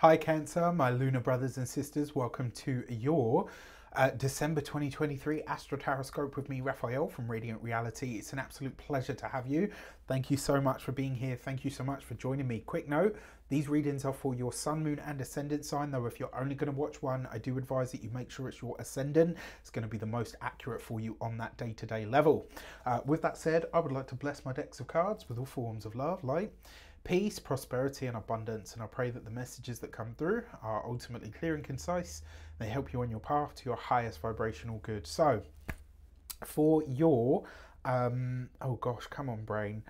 Hi Cancer, my lunar brothers and sisters. Welcome to your December 2023 Astro-Tarotscope with me, Raphael from Radiant Reality. It's an absolute pleasure to have you. Thank you so much for being here. Thank you so much for joining me. Quick note, these readings are for your sun, moon and ascendant sign, though if you're only going to watch one, I do advise that you make sure it's your ascendant. It's going to be the most accurate for you on that day-to-day level. With that said, I would like to bless my decks of cards with all forms of love, light, peace, prosperity and abundance, and I pray that the messages that come through are ultimately clear and concise. They help you on your path to your highest vibrational good. So for your oh gosh, come on brain,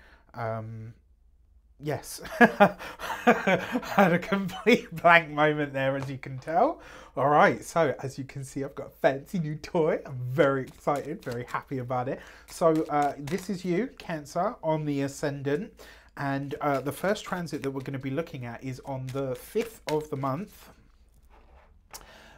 yes, I had a complete blank moment there, as you can tell. All right, so as you can see, I've got a fancy new toy. I'm very excited, very happy about it. So this is you, Cancer, on the ascendant. And the first transit that we're going to be looking at is on the 5th of the month.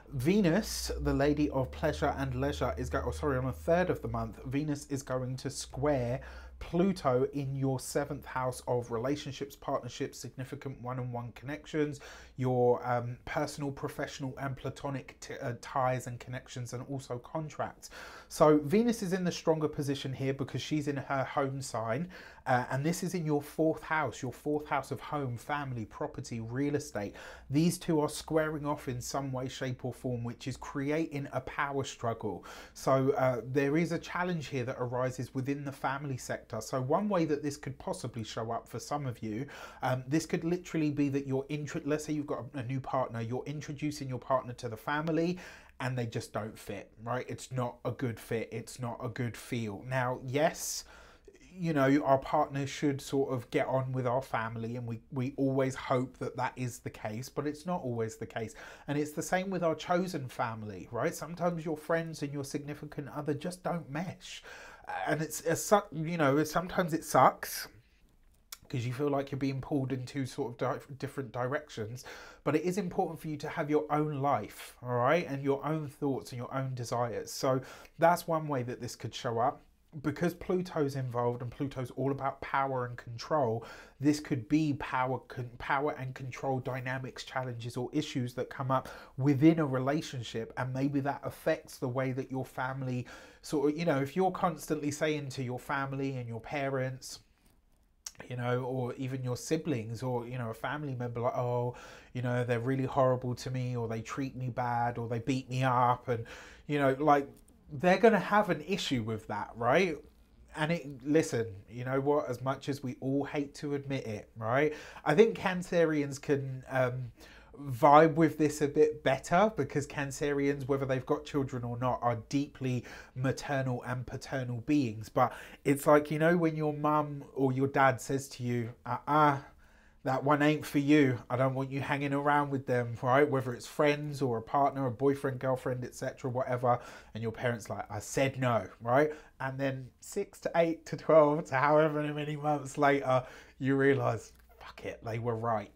Venus, the lady of pleasure and leisure, is going, on the 3rd of the month, Venus is going to square Pluto in your 7th house of relationships, partnerships, significant one-on-one connections, your personal, professional and platonic ties and connections, and also contracts. So Venus is in the stronger position here because she's in her home sign, and this is in your 4th house of home, family, property, real estate. These two are squaring off in some way, shape or form, which is creating a power struggle. So there is a challenge here that arises within the family sector. So one way that this could possibly show up for some of you, this could literally be that let's say you've got a new partner, you're introducing your partner to the family and they just don't fit, right? It's not a good fit. It's not a good feel. Now, yes, you know, our partners should sort of get on with our family, and we always hope that that is the case, but it's not always the case. And it's the same with our chosen family, right? Sometimes your friends and your significant other just don't mesh. And you know, sometimes it sucks because you feel like you're being pulled in two sort of different directions. But it is important for you to have your own life, all right? And your own thoughts and your own desires. So that's one way that this could show up. Because Pluto's involved and Pluto's all about power and control, this could be power and control dynamics, challenges or issues that come up within a relationship, and maybe that affects the way that your family sort of, you know, if you're constantly saying to your family and your parents, you know, or even your siblings or, you know, a family member, like, oh, you know, they're really horrible to me, or they treat me bad, or they beat me up, and, you know, like, they're going to have an issue with that, right? And listen, you know what, as much as we all hate to admit it, right? I think Cancerians can vibe with this a bit better, because Cancerians, whether they've got children or not, are deeply maternal and paternal beings. But it's like, you know, when your mum or your dad says to you, that one ain't for you, I don't want you hanging around with them, right? Whether it's friends or a partner, a boyfriend, girlfriend, etc., whatever, and your parents like, I said no, right? And then 6 to 8 to 12 to however many months later, you realize, fuck it, they were right.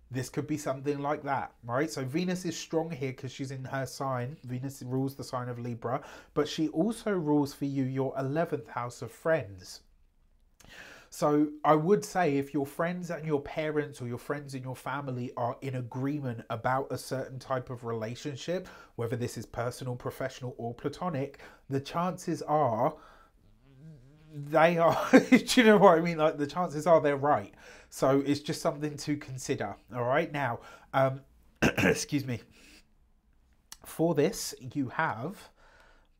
This could be something like that, right? So Venus is strong here because she's in her sign. Venus rules the sign of Libra, but she also rules for you your 11th house of friends. So I would say if your friends and your parents or your friends in your family are in agreement about a certain type of relationship, whether this is personal, professional or platonic, the chances are they are, do you know what I mean? Like, the chances are they're right. So it's just something to consider. All right. Now, excuse me. For this, you have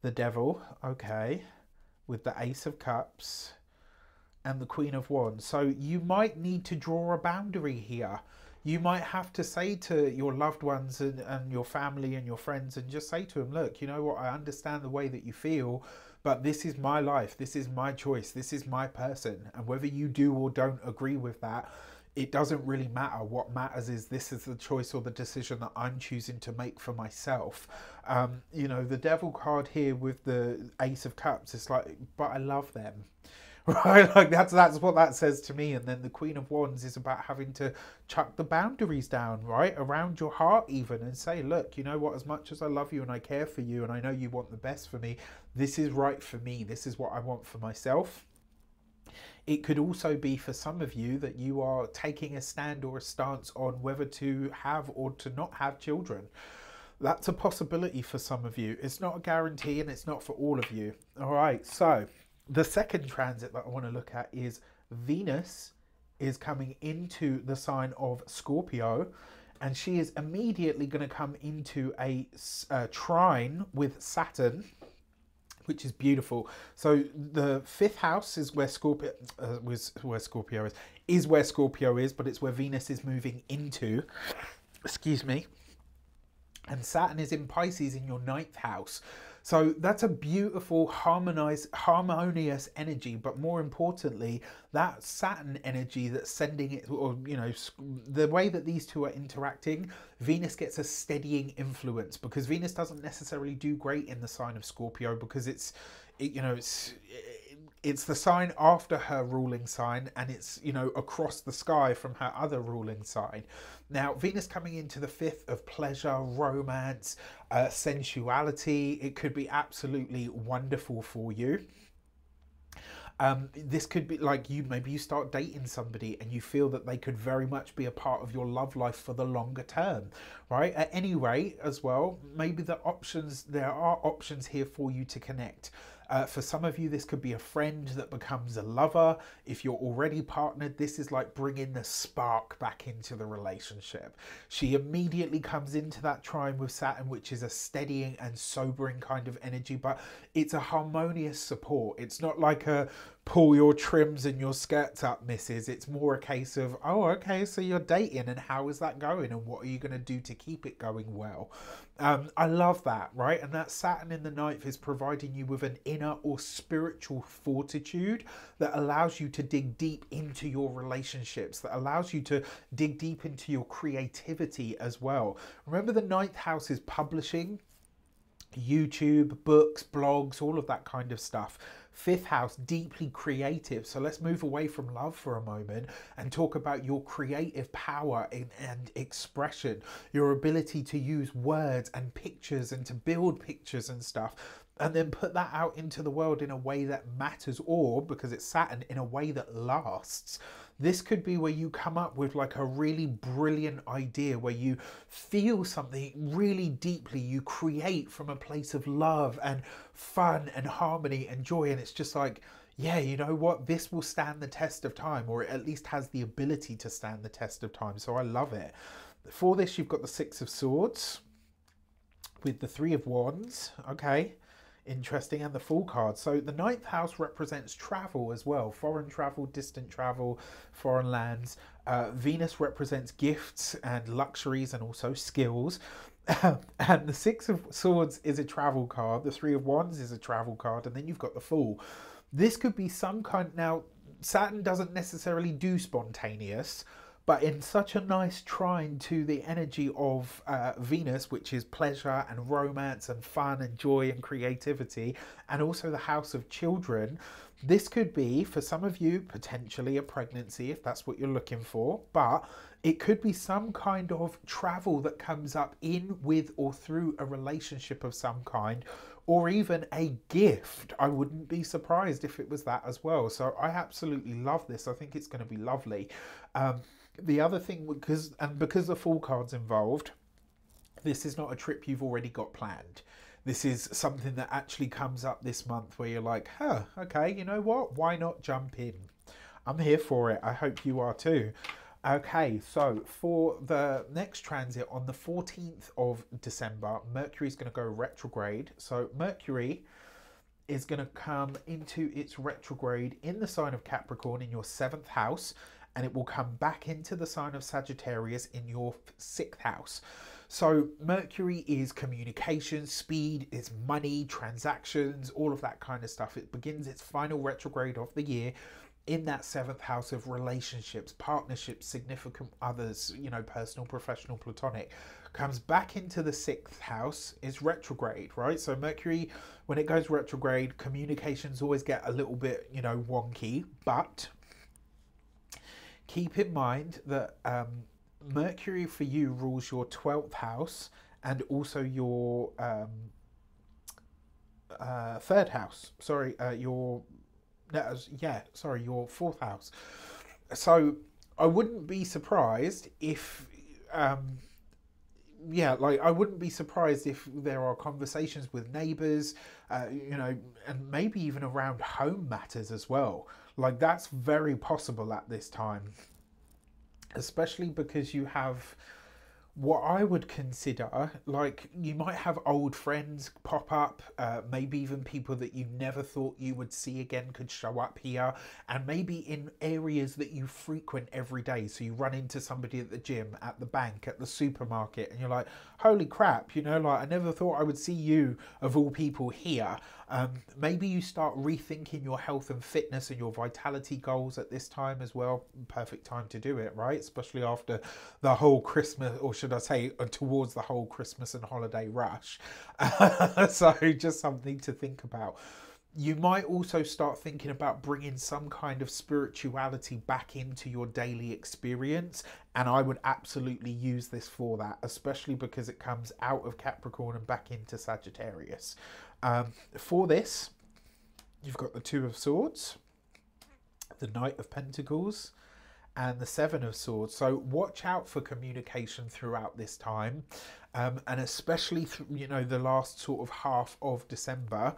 the Devil, okay, with the Ace of Cups and the Queen of Wands. So you might need to draw a boundary here. You might have to say to your loved ones and your family and your friends, and just say to them, look, you know what, I understand the way that you feel, but this is my life, this is my choice, this is my person, and whether you do or don't agree with that, it doesn't really matter. What matters is this is the choice or the decision that I'm choosing to make for myself. You know, the Devil card here with the Ace of Cups, it's like, but I love them. Right, like that's what that says to me. And then the Queen of Wands is about having to chuck the boundaries down, right, around your heart even, and say, look, you know what, as much as I love you and I care for you and I know you want the best for me, this is right for me, this is what I want for myself. It could also be for some of you that you are taking a stand or a stance on whether to have or to not have children. That's a possibility for some of you. It's not a guarantee and it's not for all of you. All right, so the second transit that I want to look at is Venus is coming into the sign of Scorpio, and she is immediately going to come into a trine with Saturn, which is beautiful. So the fifth house is where Scorpio is, but it's where Venus is moving into. Excuse me. And Saturn is in Pisces in your ninth house. So that's a beautiful, harmonious energy. But more importantly, that Saturn energy that's sending it, or, you know, the way that these two are interacting, Venus gets a steadying influence, because Venus doesn't necessarily do great in the sign of Scorpio, because it's the sign after her ruling sign, and it's, you know, across the sky from her other ruling sign. Now, Venus coming into the fifth of pleasure, romance, sensuality. It could be absolutely wonderful for you. This could be like maybe you start dating somebody and you feel that they could very much be a part of your love life for the longer term, right? At any rate, as well, maybe there are options here for you to connect. For some of you, this could be a friend that becomes a lover. If you're already partnered, this is like bringing the spark back into the relationship. She immediately comes into that trine with Saturn, which is a steadying and sobering kind of energy, but it's a harmonious support. It's not like a pull your trims and your skirts up, missus. It's more a case of, oh, okay, so you're dating, and how is that going, and what are you going to do to keep it going well? I love that, right? And that Saturn in the ninth is providing you with an inner or spiritual fortitude that allows you to dig deep into your relationships, that allows you to dig deep into your creativity as well. Remember, the ninth house is publishing, YouTube, books, blogs, all of that kind of stuff. Fifth house, deeply creative. So let's move away from love for a moment and talk about your creative power and expression, your ability to use words and pictures and to build pictures and stuff, and then put that out into the world in a way that matters, or, because it's Saturn, in a way that lasts. This could be where you come up with like a really brilliant idea, where you feel something really deeply, you create from a place of love and fun and harmony and joy, and it's just like, yeah, you know what, this will stand the test of time, or it at least has the ability to stand the test of time. So I love it. For this, you've got the Six of Swords with the Three of Wands. Okay, interesting. And the Fool card. So the ninth house represents travel as well, foreign travel, distant travel, foreign lands. Venus represents gifts and luxuries and also skills. And the Six of Swords is a travel card, the Three of Wands is a travel card, and then you've got the Fool. This could be some kind, now Saturn doesn't necessarily do spontaneous, but in such a nice trine to the energy of Venus, which is pleasure and romance and fun and joy and creativity, and also the house of children, this could be, for some of you, potentially a pregnancy, if that's what you're looking for, but it could be some kind of travel that comes up in, with, or through a relationship of some kind, or even a gift. I wouldn't be surprised if it was that as well. So I absolutely love this. I think it's going to be lovely. The other thing, because the Fool card's involved, this is not a trip you've already got planned. This is something that actually comes up this month where you're like, huh, okay, you know what? Why not jump in? I'm here for it. I hope you are too. Okay, so for the next transit on the 14th of December, Mercury is going to go retrograde. So Mercury is going to come into its retrograde in the sign of Capricorn in your 7th house, and it will come back into the sign of Sagittarius in your 6th house. So Mercury is communication, speed, it's money, transactions, all of that kind of stuff. It begins its final retrograde of the year in that 7th house of relationships, partnerships, significant others, you know, personal, professional, platonic. Comes back into the 6th house, is retrograde, right? So Mercury, when it goes retrograde, communications always get a little bit, you know, wonky, but keep in mind that Mercury for you rules your 12th house and also your 3rd house. Sorry, your Yeah, sorry, your fourth house. So I wouldn't be surprised if, yeah, like I wouldn't be surprised if there are conversations with neighbors, you know, and maybe even around home matters as well. Like that's very possible at this time, especially because you have what I would consider, like you might have old friends pop up, maybe even people that you never thought you would see again could show up here, and maybe in areas that you frequent every day. So you run into somebody at the gym, at the bank, at the supermarket, and you're like, holy crap, you know, like I never thought I would see you of all people here. Maybe you start rethinking your health and fitness and your vitality goals at this time as well. Perfect time to do it, right? Especially after the whole Christmas, or should I say, towards the whole Christmas and holiday rush. So just something to think about. You might also start thinking about bringing some kind of spirituality back into your daily experience. And I would absolutely use this for that, especially because it comes out of Capricorn and back into Sagittarius. For this, you've got the Two of Swords, the Knight of Pentacles, and the Seven of Swords. So watch out for communication throughout this time, and especially you know, the last sort of half of December,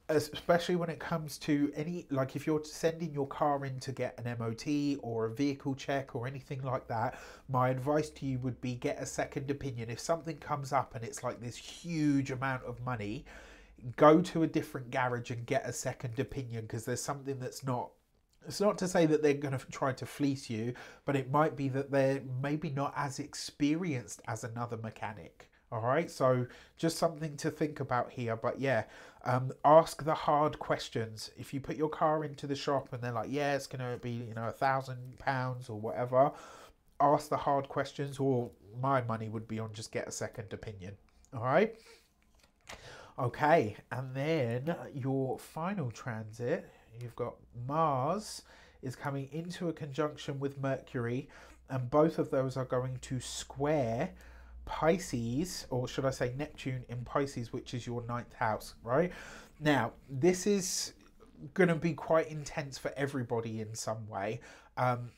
especially when it comes to any, like if you're sending your car in to get an MOT or a vehicle check or anything like that, my advice to you would be get a second opinion. If something comes up and it's like this huge amount of money, go to a different garage and get a second opinion, because there's something that's not, it's not to say that they're going to try to fleece you, but it might be that they're maybe not as experienced as another mechanic. All right, so just something to think about here. But yeah, ask the hard questions. If you put your car into the shop and they're like, yeah, it's going to be, you know, £1,000 or whatever, ask the hard questions, or my money would be on just get a second opinion. All right. Okay, and then your final transit, you've got Mars is coming into a conjunction with Mercury, and both of those are going to square Pisces, or should I say Neptune in Pisces, which is your 9th house, right? Now, this is going to be quite intense for everybody in some way. And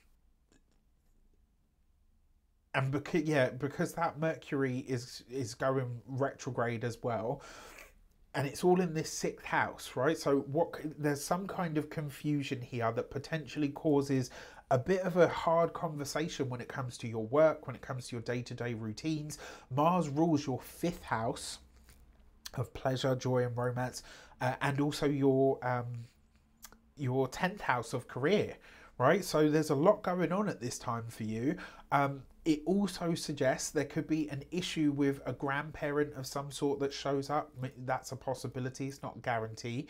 because that Mercury is going retrograde as well, and it's all in this 6th house, right? So there's some kind of confusion here that potentially causes a bit of a hard conversation when it comes to your work, when it comes to your day-to-day routines. Mars rules your 5th house of pleasure, joy, and romance, and also your 10th house of career, right? So there's a lot going on at this time for you. It also suggests there could be an issue with a grandparent of some sort that shows up. That's a possibility, it's not a guarantee.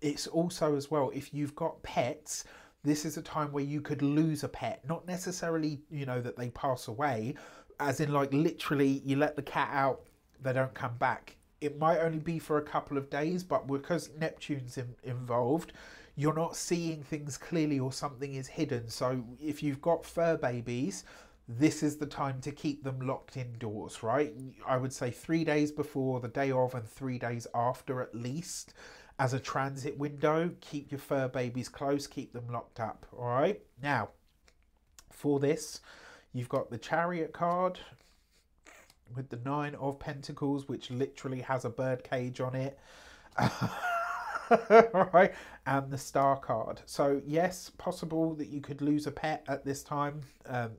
It's also as well, if you've got pets, this is a time where you could lose a pet. Not necessarily, you know, that they pass away, as in like literally you let the cat out, they don't come back. It might only be for a couple of days, but because Neptune's involved, you're not seeing things clearly, or something is hidden. So if you've got fur babies, this is the time to keep them locked indoors, right? I would say 3 days before, the day of, and 3 days after at least, as a transit window. Keep your fur babies close, keep them locked up, all right? Now, for this, you've got the Chariot card with the 9 of Pentacles, which literally has a bird cage on it. Right, and the Star card. So yes, possible that you could lose a pet at this time.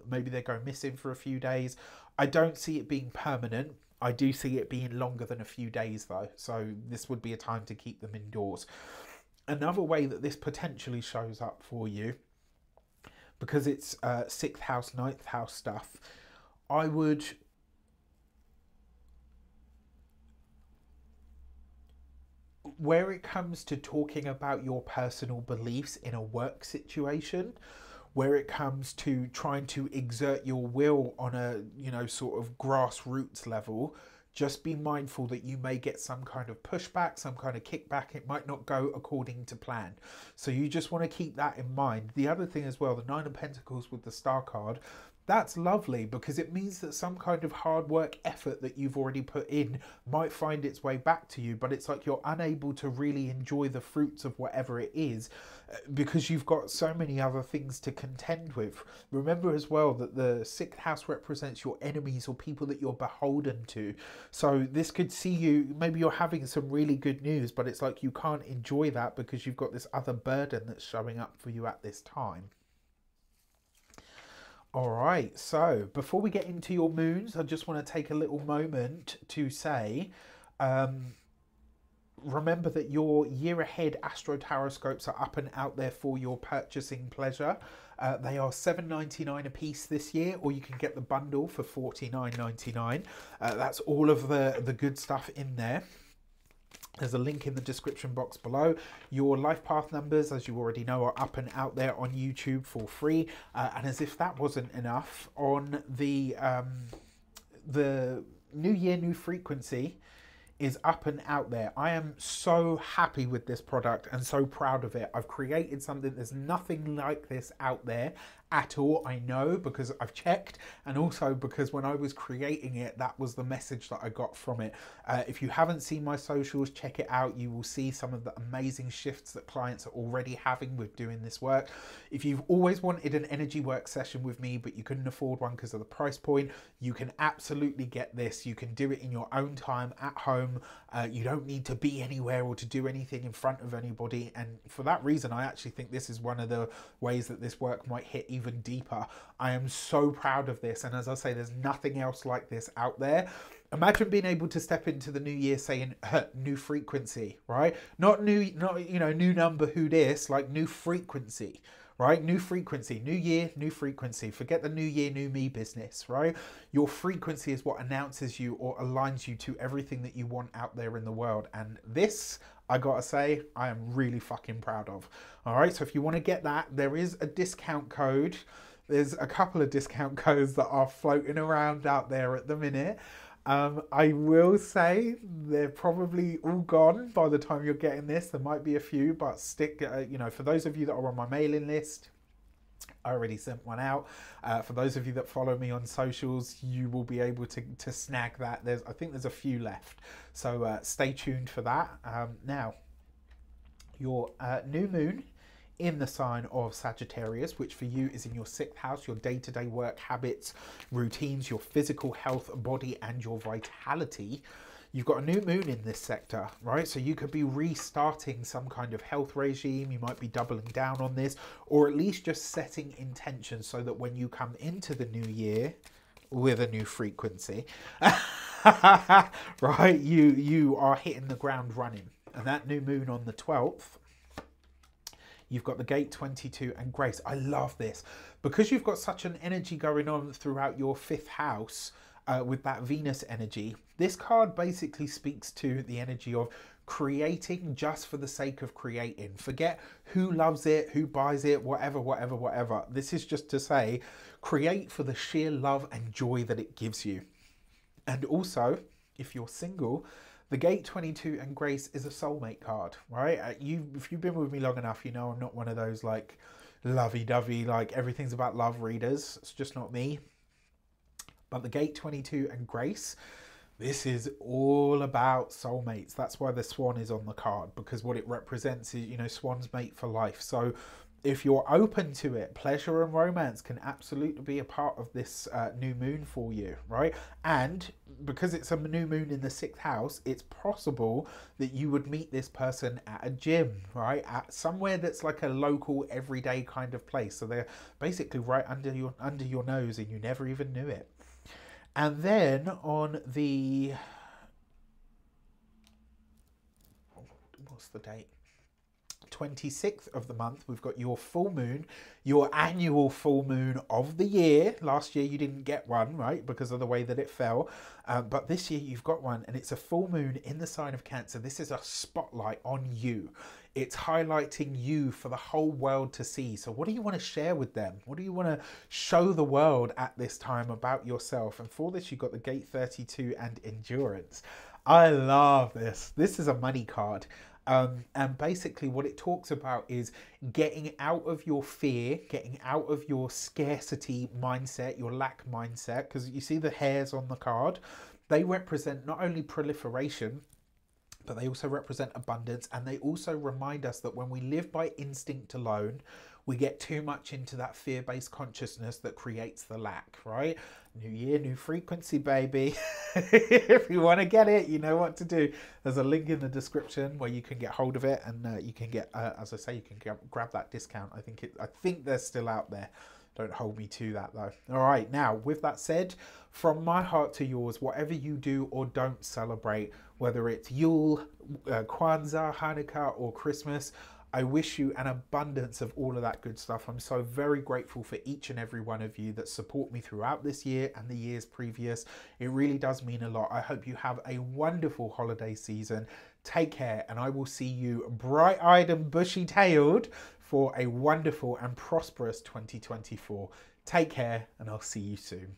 Maybe they go missing for a few days. I don't see it being permanent. I do see it being longer than a few days though, so this would be a time to keep them indoors. Another way that this potentially shows up for you, because it's 6th house, 9th house stuff, I would where it comes to talking about your personal beliefs in a work situation, where it comes to trying to exert your will on a, you know, sort of grassroots level, just be mindful that you may get some kind of pushback, some kind of kickback. It might not go according to plan. So you just want to keep that in mind. The other thing as well, the 9 of Pentacles with the Star card, That's lovely, because it means that some kind of hard work effort that you've already put in might find its way back to you, but it's like you're unable to really enjoy the fruits of whatever it is because you've got so many other things to contend with. Remember as well that the 6th house represents your enemies or people that you're beholden to. So this could see you, maybe you're having some really good news, but it's like you can't enjoy that because you've got this other burden that's showing up for you at this time. All right, so before we get into your moons, I just want to take a little moment to say, remember that your year ahead Astro-Tarotscopes are up and out there for your purchasing pleasure. They are $7.99 a piece this year, or you can get the bundle for $49.99. That's all of the good stuff in there. There's a link in the description box below. Your life path numbers, as you already know, are up and out there on YouTube for free. And as if that wasn't enough, on the New Year, New Frequency is up and out there. I am so happy with this product and so proud of it. I've created something, there's nothing like this out there at all. I know because I've checked, and also because when I was creating it, that was the message that I got from it. If you haven't seen my socials, check it out. You will see some of the amazing shifts that clients are already having with doing this work. If you've always wanted an energy work session with me, but you couldn't afford one because of the price point, you can absolutely get this. You can do it in your own time at home. You don't need to be anywhere or to do anything in front of anybody. And for that reason, I actually think this is one of the ways that this work might hit even deeper. I am so proud of this, and as I say, there's nothing else like this out there. Imagine being able to step into the new year saying new frequency, right? Not new number, who this, like new frequency, right? New frequency, new year, new frequency. Forget the new year, new me business, right? Your frequency is what announces you or aligns you to everything that you want out there in the world. And this, I gotta say, I am really fucking proud of. All right, so if you want to get that, there is a discount code. There's a couple of discount codes that are floating around out there at the minute. I will say they're probably all gone by the time you're getting this. There might be a few, but stick, for those of you that are on my mailing list, I already sent one out. For those of you that follow me on socials, you will be able to snag that. I think there's a few left. So stay tuned for that. Now, your new moon in the sign of Sagittarius, which for you is in your 6th house, your day-to-day work habits, routines, your physical health, body, and your vitality. You've got a new moon in this sector, right? So you could be restarting some kind of health regime. You might be doubling down on this, or at least just setting intentions so that when you come into the new year with a new frequency, right, you are hitting the ground running. And that new moon on the 12th, you've got the gate 22 and grace. I love this because you've got such an energy going on throughout your 5th house with that Venus energy. This card basically speaks to the energy of creating just for the sake of creating. Forget who loves it, who buys it, whatever, whatever, whatever. This is just to say, create for the sheer love and joy that it gives you. And also, if you're single, the gate 22 and grace is a soulmate card, right? If you've been with me long enough, you know I'm not one of those like lovey-dovey, like everything's about love readers. It's just not me. But the gate 22 and grace, this is all about soulmates. That's why the swan is on the card, because what it represents is, swan's mate for life. So if you're open to it, pleasure and romance can absolutely be a part of this new moon for you, right? And because it's a new moon in the 6th house, it's possible that you would meet this person at a gym, right? At somewhere that's like a local, everyday kind of place. So they're basically right under your nose and you never even knew it. And then on the, what's the date? 26th of the month, we've got your full moon, your annual full moon of the year. Last year you didn't get one, right, because of the way that it fell, but this year you've got one, and it's a full moon in the sign of Cancer. This is a spotlight on you. It's highlighting you for the whole world to see. So what do you want to share with them? What do you want to show the world at this time about yourself? And for this, you've got the gate 32 and endurance. I love this. This is a money card. And basically what it talks about is getting out of your fear, getting out of your scarcity mindset, your lack mindset, because you see the hairs on the card, they represent not only proliferation, but they also represent abundance, and they also remind us that when we live by instinct alone, we get too much into that fear-based consciousness that creates the lack, right? New year, new frequency, baby. If you want to get it, you know what to do. There's a link in the description where you can get hold of it, and you can get, as I say, you can grab that discount. I think they're still out there. Don't hold me to that though. All right, now with that said, from my heart to yours, whatever you do or don't celebrate, whether it's Yule, Kwanzaa, Hanukkah, or Christmas, I wish you an abundance of all of that good stuff. I'm so very grateful for each and every one of you that support me throughout this year and the years previous. It really does mean a lot. I hope you have a wonderful holiday season. Take care, and I will see you bright-eyed and bushy-tailed for a wonderful and prosperous 2024. Take care, and I'll see you soon.